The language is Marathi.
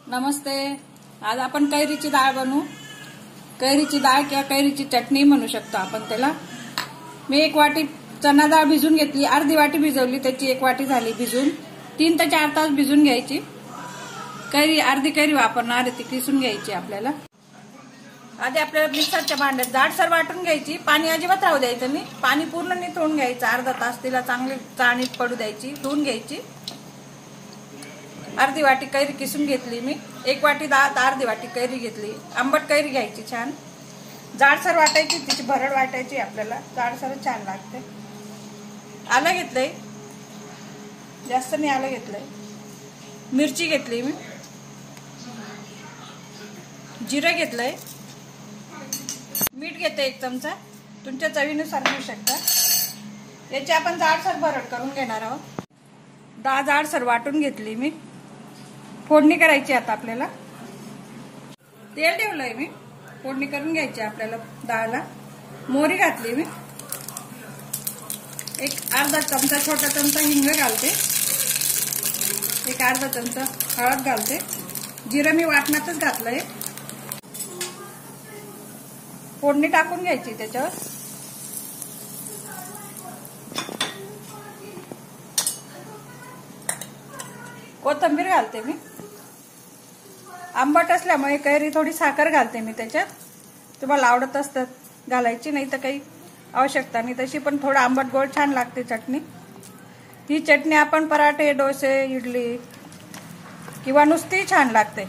नमस्ते. आज आपण कैरीची डाळ बनवू. कैरीची डाळ किंवा कैरीची चटणी म्हणू शकतो आपण त्याला. मी 1 वाटी चना डाळ भिजून घेतली, अर्धी वाटी भिजवली, त्याची 1 वाटी झाली भिजून. 3 ते 4 तास भिजून घ्यायची. कैरी अर्धी कैरी वापरणार आहे, ती किसून घ्यायची आपल्याला. आधी आपल्याला मिक्सरच्या भांड्यात जाडसर वाटून घ्यायची. पाणी अजिबात राहू द्यायचं नाही. पाणी पूर्ण निथळून घ्यायचं. अर्धा तास तिला चांगली चाळणीत पडू द्यायची, धुवून घ्यायची. अर्धी वाटी कैरी किसून घेतली मी. 1 वाटी डाळ, अर्धी वाटी कैरी घेतली. आंबट कैरी घ्यायची, छान जाडसर वाटायची, तिची भरड वाटायची आपल्याला. जाडसर छान लागते. आलं घेतलंय, जास्त नाही आलं घेतलंय. मिरची घेतली मी. जिरं घेतलंय. मीठ घेते 1 चमचा, तुमच्या चवीनुसार घेऊ शकता. याची आपण जाडसर भरड करून घेणार आहोत. डाळ जाडसर वाटून घेतली मी. फोडणी करायची आता आपल्याला. तेल ठेवलंय मी. फोडणी करून घ्यायची आपल्याला डाळला. मोहरी घातली मी. 1 अर्धा चमचा, छोटा चमचा हिंग घालते. 1 अर्धा चमचा हळद घालते. जिरं मी वाटणातच घातलंय. फोडणी टाकून घ्यायची त्याच्यावर. कोथिंबीर घालते मी. आंबट असल्यामुळे कैरी थोडी साखर घालते मी त्याच्यात. तुम्हाला आवडत असतात घालायची, नाही तर काही आवश्यकता नाही तशी, पण थोडं आंबट गोड छान लागते चटणी. ही चटणी आपण पराठे, डोसे, इडली किंवा नुसती छान लागते.